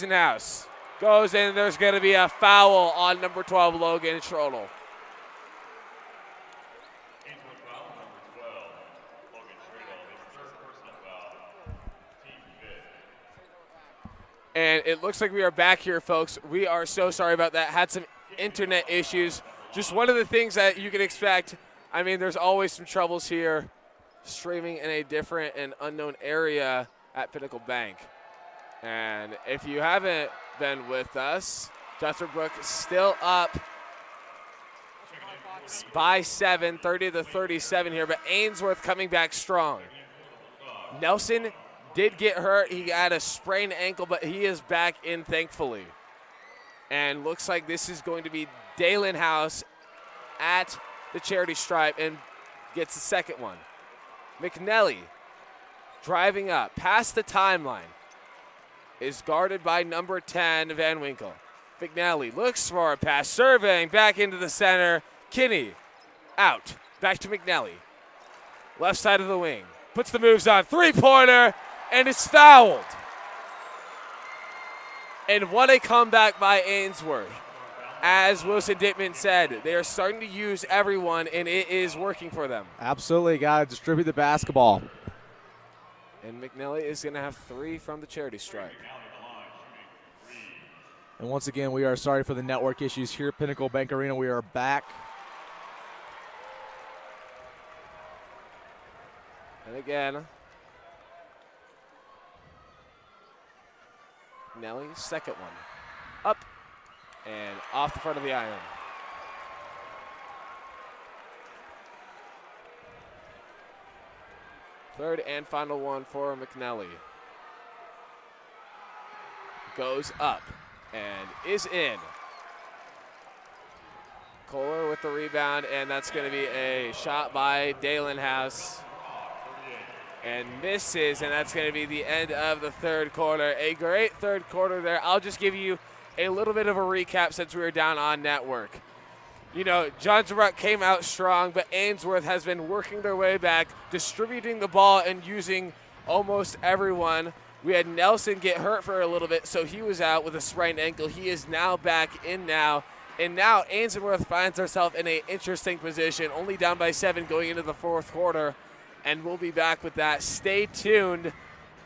House goes in. There's going to be a foul on number 12, Logan Schrodel. And it looks like we are back here, folks. We are so sorry about that. Had some internet issues. Just one of the things that you can expect. I mean, there's always some troubles here streaming in a different and unknown area at Pinnacle Bank. And if you haven't been with us, Johnson Brook still up by 7, 30-37 here, but Ainsworth coming back strong. Nelson did get hurt. He had a sprained ankle, but he is back in, thankfully. And looks like this is going to be Dalen House at the charity stripe and gets the second one. McNelly driving up past the timeline is guarded by number 10, Van Winkle. McNally looks for a pass, surveying back into the center. Kinney out, back to McNally. Left side of the wing, puts the moves on, three-pointer, and it's fouled. And what a comeback by Ainsworth. As Wilson Dittman said, they are starting to use everyone, and it is working for them. Absolutely, got to distribute the basketball. And McNally is going to have 3 from the charity stripe. And once again, we are sorry for the network issues here at Pinnacle Bank Arena. We are back. And again, McNally, second one. Up and off the front of the iron. Third and final one for McNally. Goes up and is in. Kohler with the rebound, and that's going to be a shot by Dalen House. And misses, and that's going to be the end of the third quarter. A great third quarter there. I'll just give you a little bit of a recap since we were down on network. You know, Johnson Brook came out strong, but Ainsworth has been working their way back, distributing the ball and using almost everyone. We had Nelson get hurt for a little bit, so he was out with a sprained ankle. He is now back in now. And now Ainsworth finds herself in an interesting position, only down by 7 going into the fourth quarter. And we'll be back with that. Stay tuned.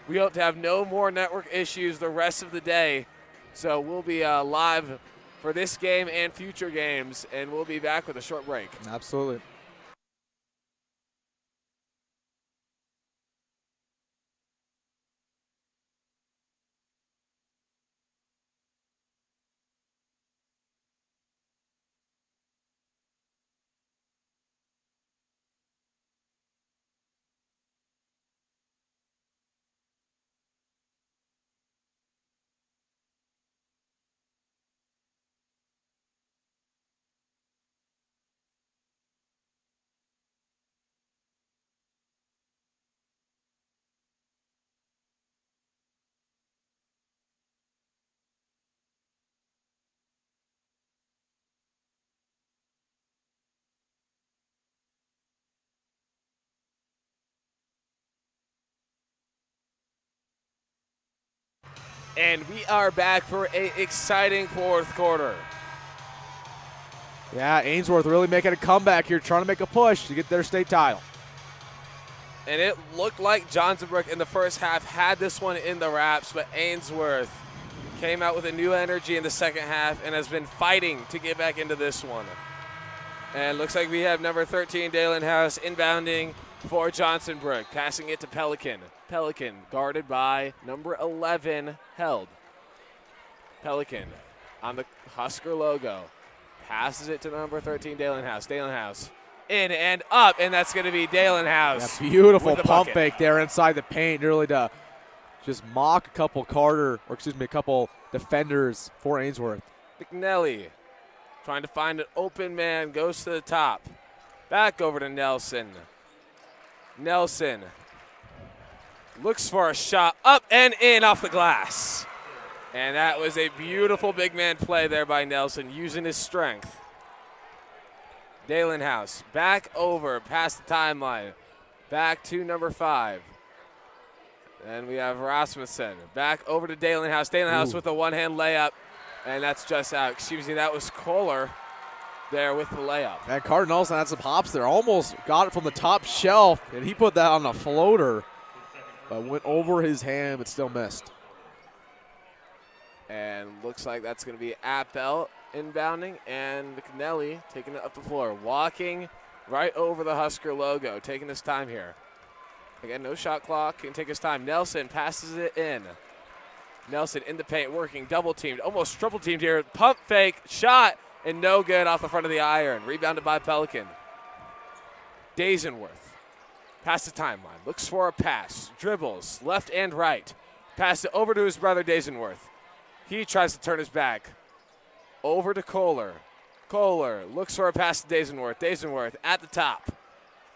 We hope to have no more network issues the rest of the day. So we'll be live for this game and future games, and we'll be back with a short break. Absolutely. And we are back for an exciting fourth quarter. Yeah, Ainsworth really making a comeback here, trying to make a push to get their state title. And it looked like Johnson Brook in the first half had this one in the wraps, but Ainsworth came out with a new energy in the second half and has been fighting to get back into this one. And looks like we have number 13, Dalen House, inbounding for Johnson Brook, passing it to Pelican. Pelican guarded by number 11, Held. Pelican on the Husker logo. Passes it to number 13, Dalen House. Dalen House in and up, and that's going to be Dalen House. Yeah, beautiful pump fake there inside the paint, really to just mock a couple a couple defenders for Ainsworth. McNally trying to find an open man, goes to the top. Back over to Nelson. Nelson looks for a shot, up and in off the glass. And that was a beautiful big man play there by Nelson, using his strength. Dalen House back over past the timeline. Back to number 5. Then we have Rasmussen back over to Dalen House. Dalen House with a one-hand layup, and that's just out. Excuse me, that was Kohler there with the layup. And Carter Nelson had some hops there. Almost got it from the top shelf, and he put that on a floater, but went over his hand but still missed. And looks like that's going to be Appel inbounding, and McNelly taking it up the floor, walking right over the Husker logo, taking his time here. Again, no shot clock, can take his time. Nelson passes it in. Nelson in the paint, working, double teamed, almost triple teamed here. Pump fake, shot, and no good off the front of the iron. Rebounded by Pelican. Dazenworth, past the timeline, looks for a pass, dribbles, left and right. Pass it over to his brother Dazenworth. He tries to turn his back. Over to Kohler. Kohler looks for a pass to Dazenworth. Dazenworth at the top.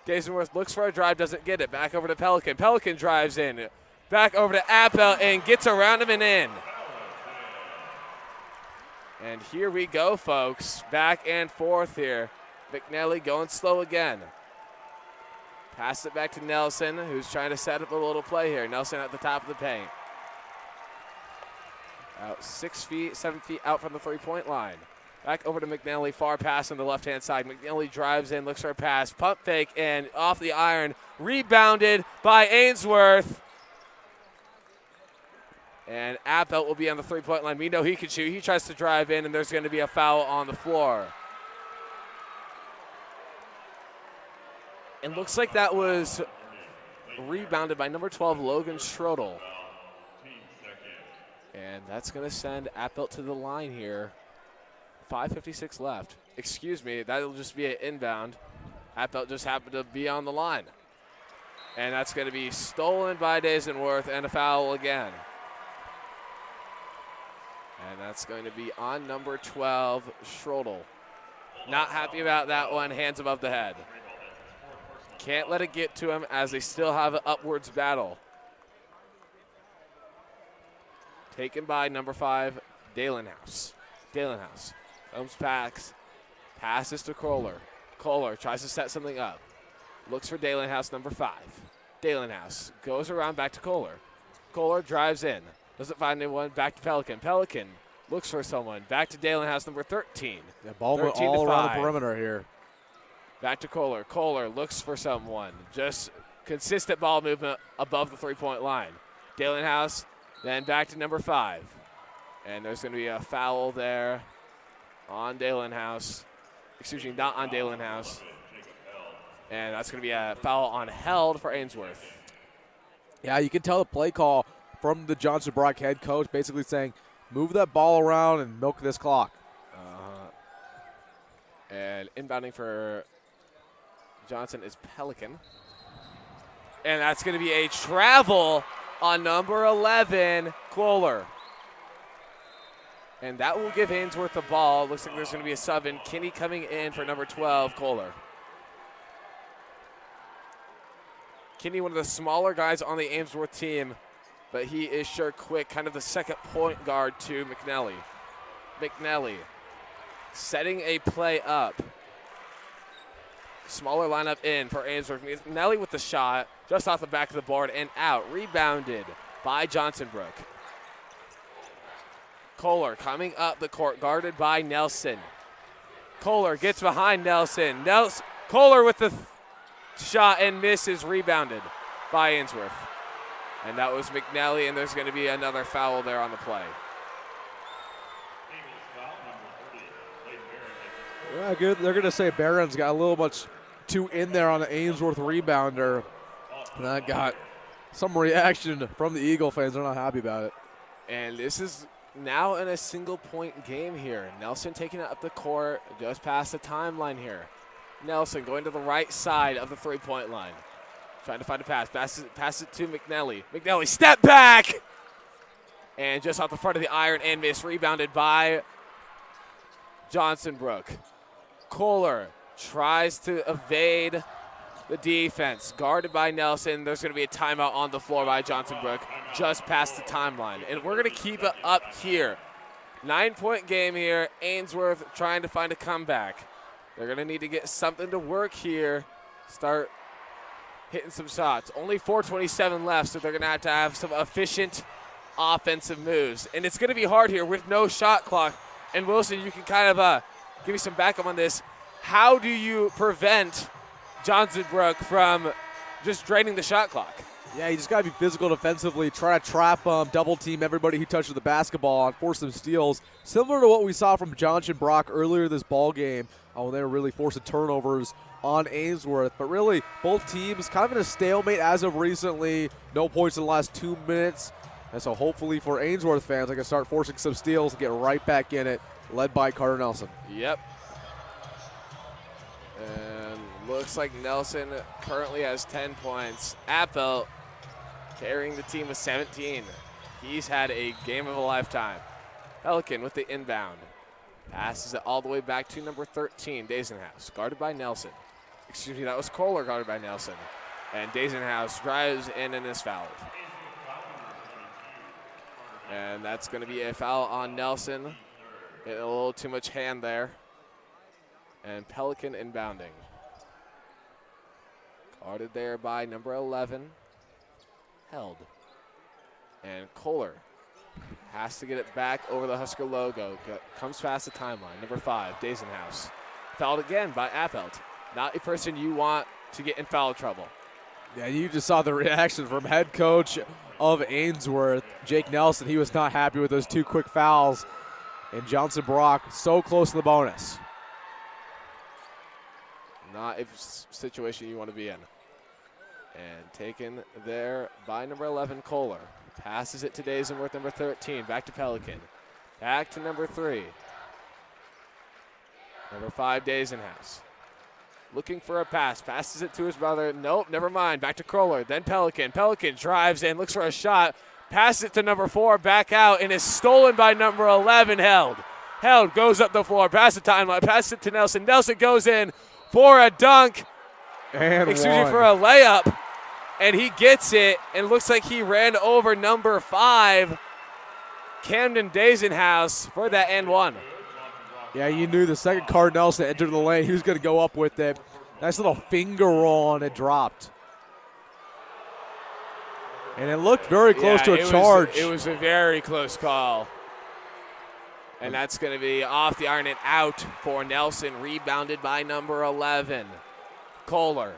Dazenworth looks for a drive, doesn't get it. Back over to Pelican. Pelican drives in. Back over to Appel and gets around him and in. And here we go, folks. Back and forth here. McNelly going slow again. Pass it back to Nelson, who's trying to set up a little play here. Nelson at the top of the paint. Out 6 feet, 7 feet out from the three-point line. Back over to McNelly, far pass on the left-hand side. McNelly drives in, looks for a pass, pump fake, and off the iron. Rebounded by Ainsworth. And Appel will be on the three-point line. We know he can shoot. He tries to drive in, and there's going to be a foul on the floor. It looks like that was rebounded by number 12, Logan Schrodel. And that's going to send Appel to the line here. 5:56 left. Excuse me, that'll just be an inbound. Appel just happened to be on the line. And that's going to be stolen by Dazenworth and a foul again. And that's going to be on number 12, Schrodel. Not happy about that one, hands above the head. Can't let it get to him as they still have an upwards battle. Taken by number 5, Dalen House. Dalen House. Comes backs, passes to Kohler. Kohler tries to set something up. Looks for Dalen House, number 5. Dalen House goes around back to Kohler. Kohler drives in. Doesn't find anyone. Back to Pelican. Pelican looks for someone. Back to Dalen House, number 13. Yeah, ball went all around the perimeter here. Back to Kohler. Kohler looks for someone. Just consistent ball movement above the three-point line. Dalen House, then back to number 5. And there's going to be a foul there on Dalen House. Excuse me, not on Dalen House. And that's going to be a foul on held for Ainsworth. Yeah, you can tell the play call from the Johnson Brock head coach basically saying, move that ball around and milk this clock. And inbounding for Johnson is Pelican. And that's going to be a travel on number 11, Kohler. And that will give Ainsworth the ball. Looks like there's going to be a sub in. Kinney coming in for number 12, Kohler. Kinney, one of the smaller guys on the Ainsworth team, but he is sure quick, kind of the second point guard to McNelly. McNelly setting a play up. Smaller lineup in for Ainsworth. McNelly with the shot, just off the back of the board and out. Rebounded by Johnsonbrook. Kohler coming up the court, guarded by Nelson. Kohler gets behind Nelson. Kohler with the shot and misses, rebounded by Ainsworth. And that was McNelly, and there's going to be another foul there on the play. Yeah, good. They're going to say Barron's got a little much too in there on the Ainsworth rebounder. And that got some reaction from the Eagle fans. They're not happy about it. And this is now in a single-point game here. Nelson taking it up the court, just past the timeline here. Nelson going to the right side of the three-point line. Trying to find a pass. Pass it to McNelly. McNelly, step back! And just off the front of the iron and miss. Rebounded by Johnsonbrook. Kohler tries to evade the defense. Guarded by Nelson. There's going to be a timeout on the floor by Johnsonbrook just past the timeline. And we're going to keep it up here. 9-point game here. Ainsworth trying to find a comeback. They're going to need to get something to work here. Start hitting some shots. Only 4:27 left, so they're going to have some efficient offensive moves. And it's going to be hard here with no shot clock. And Wilson, you can kind of give me some backup on this. How do you prevent Johnson Brook from just draining the shot clock? Yeah, you just got to be physical defensively, try to trap double team everybody who touches the basketball and force some steals. Similar to what we saw from Johnson Brock earlier this ball game when they were really forcing turnovers on Ainsworth. But really, both teams kind of in a stalemate as of recently. No points in the last 2 minutes. And so hopefully for Ainsworth fans, they can start forcing some steals and get right back in it, led by Carter Nelson. Yep. And looks like Nelson currently has 10 points. Appel carrying the team with 17. He's had a game of a lifetime. Pelican with the inbound. Passes it all the way back to number 13, Dazenhouse, guarded by Nelson. Excuse me, that was Kohler guarded by Nelson. And Dazenhouse drives in and is fouled. And that's going to be a foul on Nelson. Getting a little too much hand there. And Pelican inbounding. Guarded there by number 11. Held. And Kohler has to get it back over the Husker logo. Comes past the timeline. Number 5, Dazenhouse. Fouled again by Appelt. Not a person you want to get in foul trouble. Yeah, you just saw the reaction from head coach of Ainsworth, Jake Nelson. He was not happy with those 2 quick fouls. And Johnson Brock so close to the bonus. Not a situation you want to be in. And taken there by number 11, Kohler. Passes it to Dazenworth, number 13. Back to Pelican. Back to number 3. Number 5, Dazenhouse. Looking for a pass. Passes it to his brother. Nope, never mind. Back to Kohler. Then Pelican. Pelican drives in, looks for a shot. Passes it to number 4, back out, and is stolen by number 11, Held. Held goes up the floor, passes the timeline, passes it to Nelson. Nelson goes in for a dunk. And Excuse me, for a layup. And he gets it, and looks like he ran over number 5, Camden Dazenhouse, for that and one. Yeah, you knew the second Carter Nelson entered the lane, he was going to go up with it. Nice little finger roll, and it dropped. And it looked very close to a charge. It was a very close call. And that's going to be off the iron and out for Nelson, rebounded by number 11, Kohler.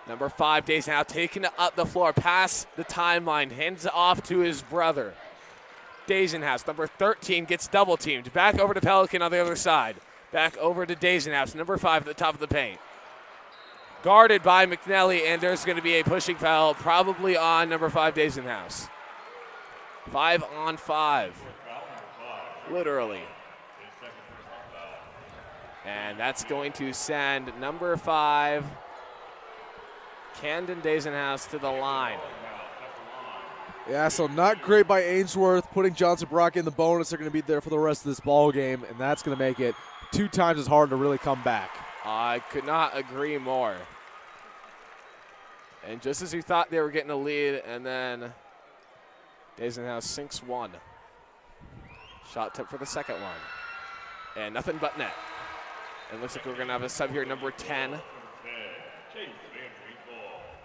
Number 5, Dazenhouse taking it up the floor, past the timeline, hands it off to his brother. Dazenhouse, number 13, gets double teamed. Back over to Pelican on the other side. Back over to Dazenhouse, number 5 at the top of the paint. Guarded by McNelly, and there's going to be a pushing foul probably on number 5, Dazenhouse. 5 on 5. Literally. And that's going to send number 5, Camden Dazenhouse, to the line. Yeah, so not great by Ainsworth, putting Johnson Brock in the bonus. They're going to be there for the rest of this ball game, and that's going to make it 2 times as hard to really come back. I could not agree more. And just as you thought they were getting a lead, and then Dazenhouse sinks one. Shot tip for the second one. And nothing but net. And looks like we're going to have a sub here, number 10.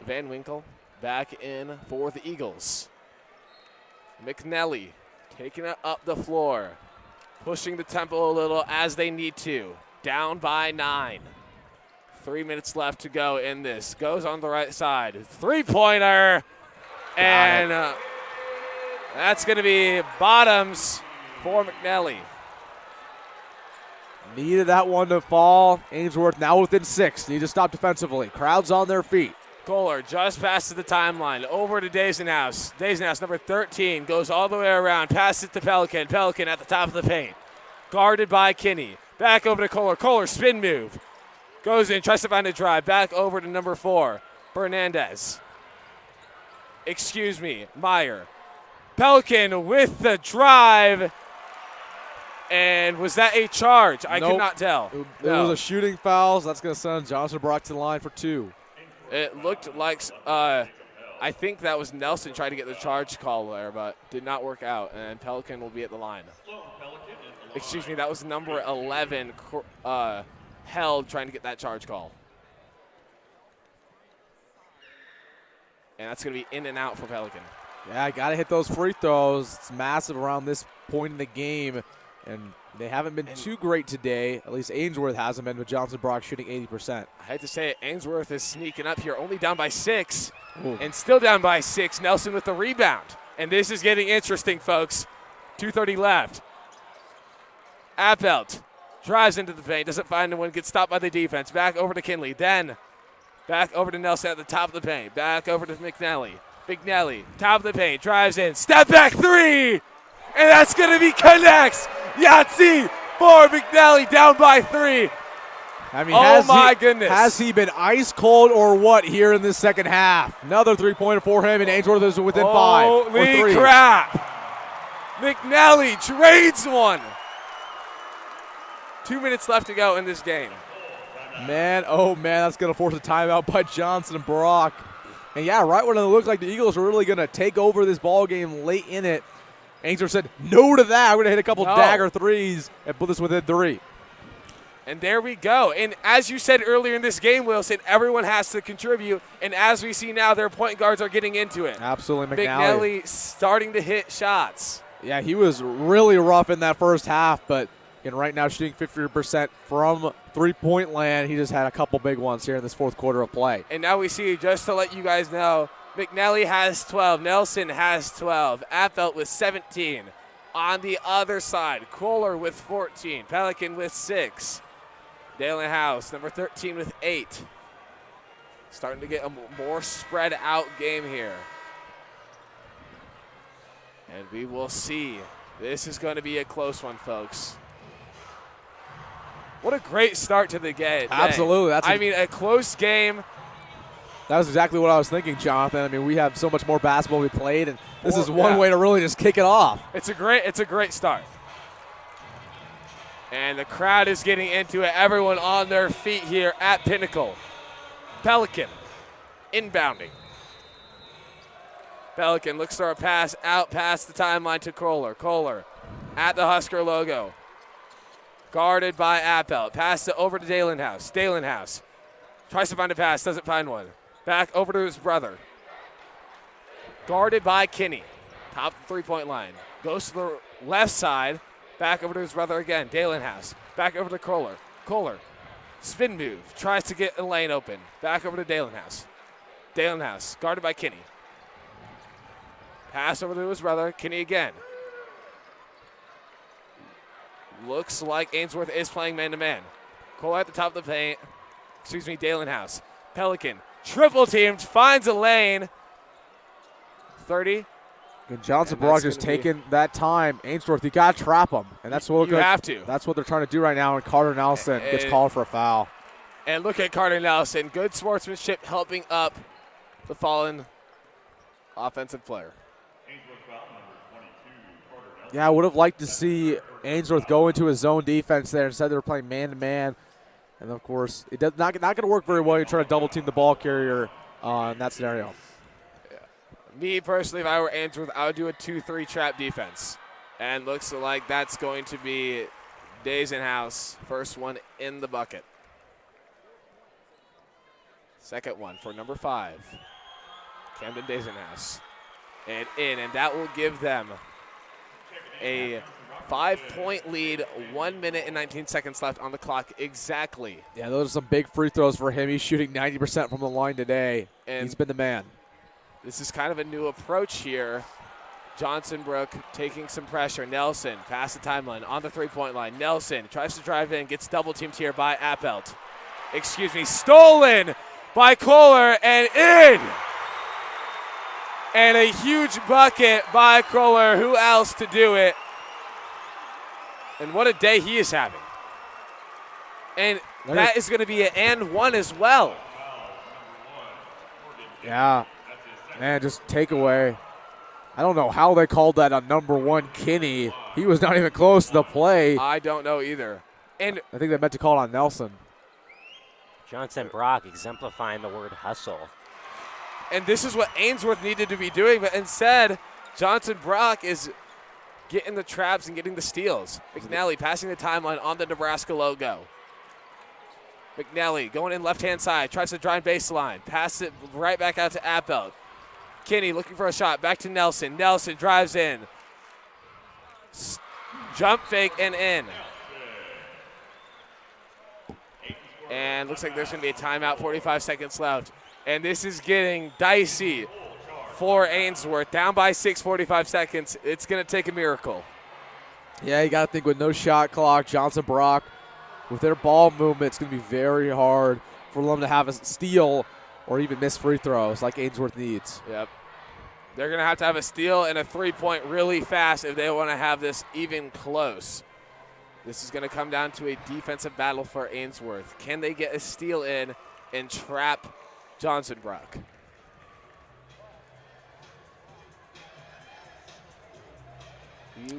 Van Winkle back in for the Eagles. McNelly taking it up the floor. Pushing the tempo a little as they need to. Down by 9. 3 minutes left to go in this. Goes on the right side. 3-pointer. And that's going to be bottoms for McNelly. Needed that one to fall. Ainsworth now within 6. Need to stop defensively. Crowd's on their feet. Kohler just passes the timeline. Over to Dazenhouse. Dazenhouse, number 13, goes all the way around. Passes it to Pelican. Pelican at the top of the paint. Guarded by Kinney. Back over to Kohler. Kohler, spin move. Goes in, tries to find a drive. Back over to number 4, Fernandez. Excuse me, Meyer. Pelican with the drive. And was that a charge? I could not tell. It was a shooting foul, so that's going to send Johnson Brock to the line for 2. It looked like, I think that was Nelson trying to get the charge call there, but did not work out, and Pelican will be at the line. Excuse me, that was number 11, Held, trying to get that charge call. And that's going to be in and out for Pelican. Yeah, got to hit those free throws. It's massive around this point in the game. And they haven't been too great today. At least Ainsworth hasn't been, with Johnson Brock shooting 80%. I hate to say it, Ainsworth is sneaking up here, only down by 6. Ooh. And still down by 6. Nelson with the rebound. And this is getting interesting, folks. 2:30 left. Appelt drives into the paint, doesn't find anyone, gets stopped by the defense. Back over to Kinley, then back over to Nelson at the top of the paint. Back over to McNally. McNally, top of the paint, drives in, step back 3! And that's going to be connects. Yahtzee for McNally, down by 3. I mean, goodness. Has he been ice cold or what here in this second half? Another three-pointer for him, and Ainsworth is within 5. Holy crap. McNally trades one. 2 minutes left to go in this game. Man, oh man, that's going to force a timeout by Johnson and Brock. And yeah, right when it looked like the Eagles were really going to take over this ball game late in it, Ainsworth said no to that. We're going to hit a couple dagger threes and put this within 3. And there we go. And as you said earlier in this game, Wilson, everyone has to contribute. And as we see now, their point guards are getting into it. Absolutely, McNally starting to hit shots. Yeah, he was really rough in that first half, but right now shooting 50% from three-point land. He just had a couple big ones here in this fourth quarter of play. And now we see, just to let you guys know, McNally has 12. Nelson has 12. Appelt with 17. On the other side, Kohler with 14. Pelican with 6. Dalen House, number 13 with 8. Starting to get a more spread out game here. And we will see. This is going to be a close one, folks. What a great start to the game. Absolutely. A close game. That was exactly what I was thinking, Jonathan. I mean, we have so much more basketball we played, and this is one way to really just kick it off. It's a great start. And the crowd is getting into it. Everyone on their feet here at Pinnacle. Pelican inbounding. Pelican looks for a pass out past the timeline to Kohler. Kohler at the Husker logo. Guarded by Appelt. Pass it over to Dalen House. Dalen House tries to find a pass, doesn't find one. Back over to his brother. Guarded by Kinney. Top three-point line. Goes to the left side. Back over to his brother again. Dalen House. Back over to Kohler. Kohler. Spin move. Tries to get a lane open. Back over to Dalen House. Dalen House. Guarded by Kinney. Pass over to his brother. Kinney again. Looks like Ainsworth is playing man-to-man. Kohler at the top of the paint. Dalen House. Pelican. Triple teamed. Finds a lane. 30. And Johnson Brock just taking that time. Ainsworth, you got to trap him. And that's what you have to. That's what they're trying to do right now. And Carter Nelson gets called for a foul. And look at Carter Nelson. Good sportsmanship helping up the fallen offensive player. Yeah, I would have liked to see Ainsworth go into his zone defense there. Instead, they were playing man-to-man. And, of course, it does not going to work very well. You're trying to double-team the ball carrier in that scenario. Yeah. Me, personally, if I were Ainsworth, I would do a 2-3 trap defense. And looks like that's going to be Dazenhouse. First one in the bucket. Second one for number 5. Camden Dazenhouse. And in, and that will give them a 5-point lead, 1 minute and 19 seconds left on the clock exactly. Yeah, those are some big free throws for him. He's shooting 90% from the line today. And he's been the man. This is kind of a new approach here. Johnson Brook taking some pressure. Nelson past the timeline on the three-point line. Nelson tries to drive in, gets double-teamed here by Appelt. Stolen by Kohler and in. And a huge bucket by Kohler. Who else to do it? And what a day he is having. And that is going to be an and one as well. Yeah. Man, just take away. I don't know how they called that on number 1, Kinney. He was not even close to the play. I don't know either. And I think they meant to call it on Nelson. Johnson Brock exemplifying the word hustle. And this is what Ainsworth needed to be doing, but instead, Johnson Brock is getting the traps and getting the steals. McNally passing the timeline on the Nebraska logo. McNally going in left-hand side, tries to drive baseline. Pass it right back out to Appelt. Kinney looking for a shot. Back to Nelson. Nelson drives in. Jump fake and in. And looks like there's going to be a timeout, 45 seconds left. And this is getting dicey for Ainsworth. Down by 6, 45 seconds. It's going to take a miracle. Yeah, you got to think with no shot clock, Johnson Brock, with their ball movement, it's going to be very hard for them to have a steal or even miss free throws like Ainsworth needs. Yep. They're going to have a steal and a three-point really fast if they want to have this even close. This is going to come down to a defensive battle for Ainsworth. Can they get a steal in and trap Johnson Brock?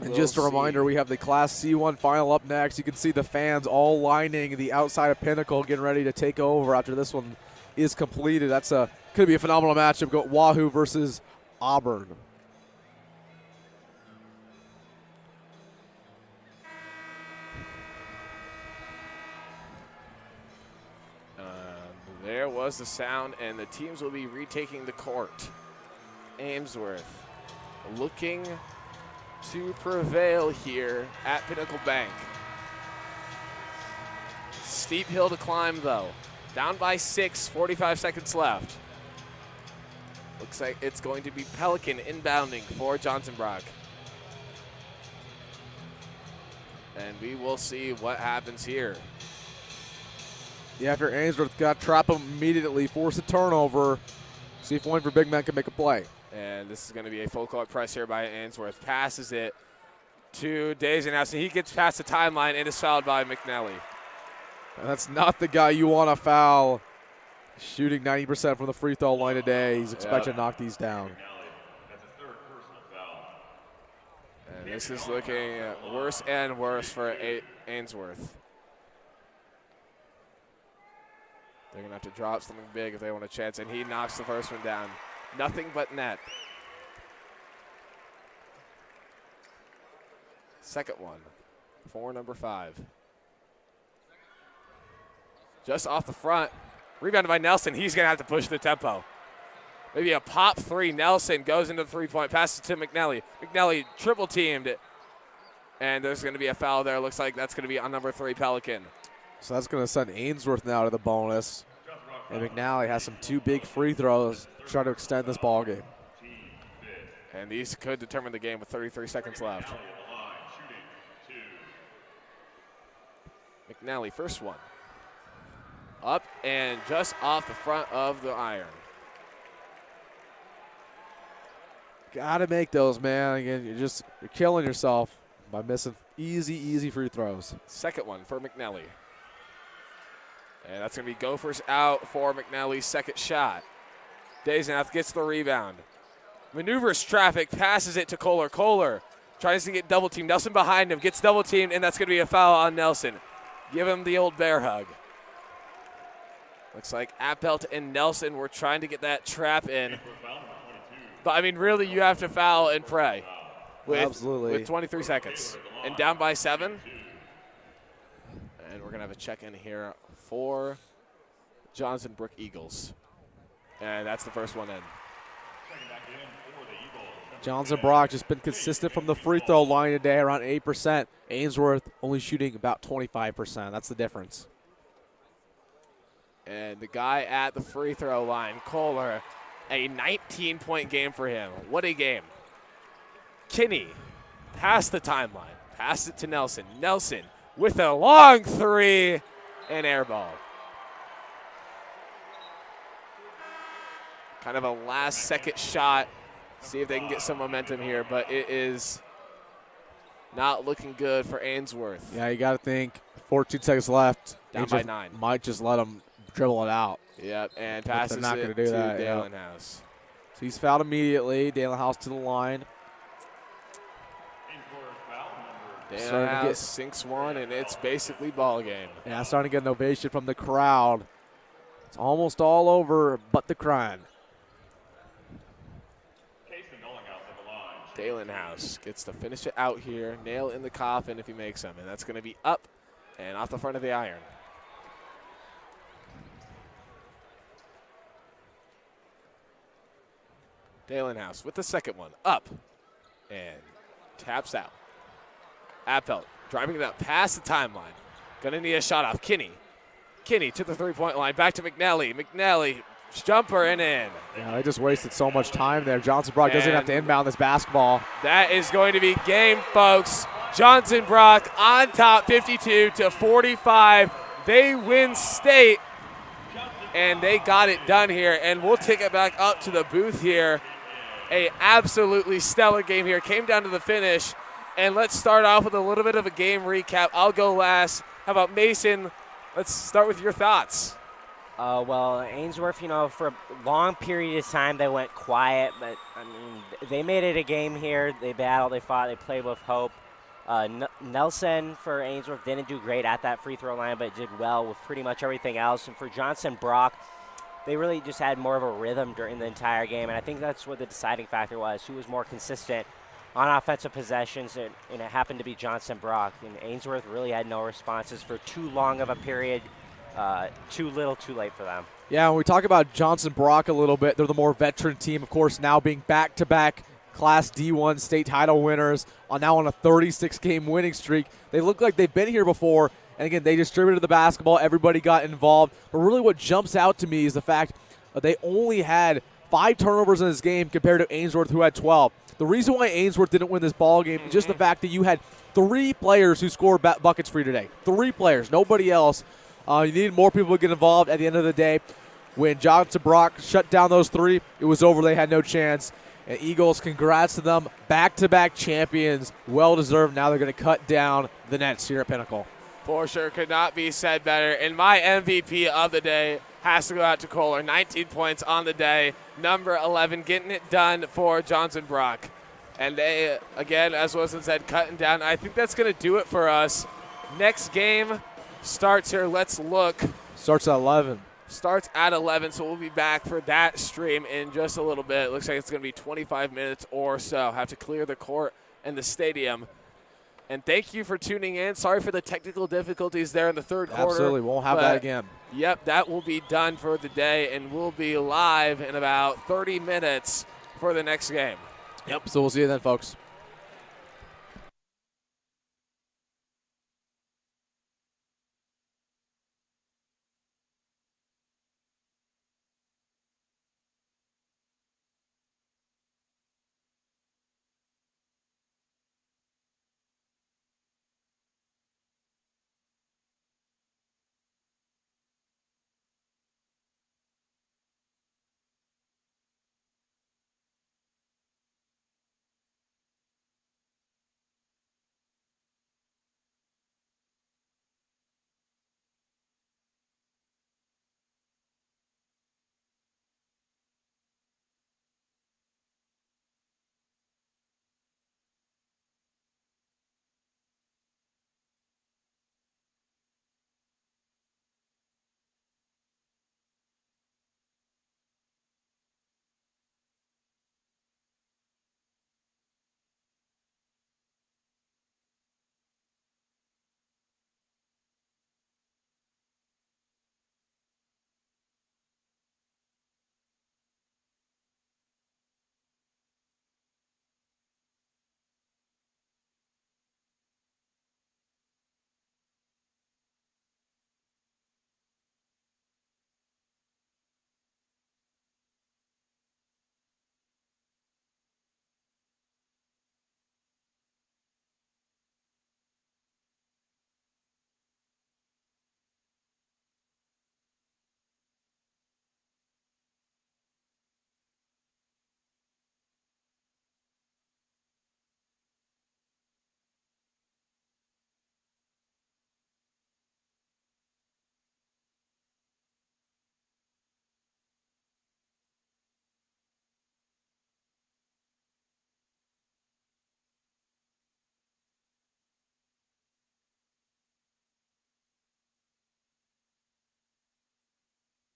And just a reminder, we have the Class C1 final up next. You can see the fans all lining the outside of Pinnacle, getting ready to take over after this one is completed. That's could be a phenomenal matchup. Go Wahoo versus Auburn. There was the sound, and the teams will be retaking the court. Ainsworth looking to prevail here at Pinnacle Bank. Steep hill to climb, though. Down by 6, 45 seconds left. Looks like it's going to be Pelican inbounding for Johnson Brock. And we will see what happens here. Yeah, if you're Ainsworth, got to trap him immediately, force a turnover, see if one of your big men can make a play. And this is going to be a full court press here by Ainsworth. Passes it to Dazenhouse, and he gets past the timeline and is fouled by McNally. And that's not the guy you want to foul. Shooting 90% from the free throw line today. He's expected to knock these down. And this is looking worse and worse for Ainsworth. They're going to have to drop something big if they want a chance, and he knocks the first one down. Nothing but net. Second one for number 5. Just off the front. Rebounded by Nelson. He's going to have to push the tempo. Maybe a pop three. Nelson goes into the three-point, passes to McNally. McNally triple-teamed, and there's going to be a foul there. Looks like that's going to be on number 3, Pelican. So that's going to send Ainsworth now to the bonus. And McNally has some 2 big free throws to try to extend this ball game. And these could determine the game with 33 seconds left. McNally, first one. Up and just off the front of the iron. Got to make those, man. Again, you're killing yourself by missing easy free throws. Second one for McNally. And that's going to be Gophers out for McNally's second shot. Dazenhoff gets the rebound. Maneuvers traffic, passes it to Kohler. Kohler tries to get double teamed. Nelson behind him, gets double teamed, and that's going to be a foul on Nelson. Give him the old bear hug. Looks like Appelt and Nelson were trying to get that trap in. But, I mean, really, you have to foul and pray. Absolutely. With 23 seconds. And down by 7. And we're going to have a check-in here for Johnson Brook Eagles. And that's the first one in. Johnson Brock just been consistent from the free throw line today, around 8%. Ainsworth only shooting about 25%. That's the difference. And the guy at the free throw line, Kohler, a 19-point game for him. What a game. Kinney past the timeline, passed it to Nelson. Nelson with a long three and air ball. Kind of a last-second shot. See if they can get some momentum here, but it is not looking good for Ainsworth. Yeah, you got to think 14 seconds left. Down by 9. Might just let him dribble it out. Yep, and passes not it gonna do to that, Dalenhouse. yeah. So he's fouled immediately. Dalenhouse to the line. Dalenhouse sinks one, and it's basically ball game. Yeah, starting to get an ovation from the crowd. It's almost all over but the crying. Dalenhouse gets to finish it out here. Nail in the coffin if he makes them, and that's going to be up and off the front of the iron. Dalen House with the second one. Up and taps out. Appelt driving it up past the timeline. Gonna need a shot off. Kinney to the three-point line. Back to McNally. McNally, jumper and in. Yeah, they just wasted so much time there. Johnson Brock doesn't have to inbound this basketball. That is going to be game, folks. Johnson Brock on top, 52-45. They win state, and they got it done here. And we'll take it back up to the booth here. A absolutely stellar game here. Came down to the finish. And let's start off with a little bit of a game recap. I'll go last. How about Mason? Let's start with your thoughts. Well, Ainsworth, for a long period of time they went quiet, but I mean, they made it a game here. They battled, they fought, they played with hope. Nelson for Ainsworth didn't do great at that free throw line, but did well with pretty much everything else. And for Johnson Brock, they really just had more of a rhythm during the entire game, and I think that's what the deciding factor was. Who was more consistent on offensive possessions, and it happened to be Johnson Brock. And Ainsworth really had no responses for too long of a period. Too little, too late for them. Yeah, when we talk about Johnson Brock a little bit, they're the more veteran team, of course, now being back-to-back Class D1 state title winners, now on a 36-game winning streak. They look like they've been here before, and again, they distributed the basketball. Everybody got involved. But really what jumps out to me is the fact that they only had 5 turnovers in this game compared to Ainsworth, who had 12. The reason why Ainsworth didn't win this ball game is just the fact that you had 3 players who scored buckets for you today. 3 players, nobody else. You needed more people to get involved. At the end of the day, when Johnson Brock shut down those 3, it was over. They had no chance. And Eagles, congrats to them. Back-to-back champions. Well-deserved. Now they're going to cut down the Nets here at Pinnacle. For sure, could not be said better. And my MVP of the day has to go out to Kohler. 19 points on the day. Number 11, getting it done for Johnson Brock. And they, again, as Wilson said, cutting down. I think that's going to do it for us. Next game starts here. Let's look. Starts at 11. Starts at 11, so we'll be back for that stream in just a little bit. It looks like it's going to be 25 minutes or so. Have to clear the court and the stadium. And thank you for tuning in. Sorry for the technical difficulties there in the third quarter. Absolutely. Won't have that again. Yep, that will be done for the day, and we'll be live in about 30 minutes for the next game. Yep, so we'll see you then, folks.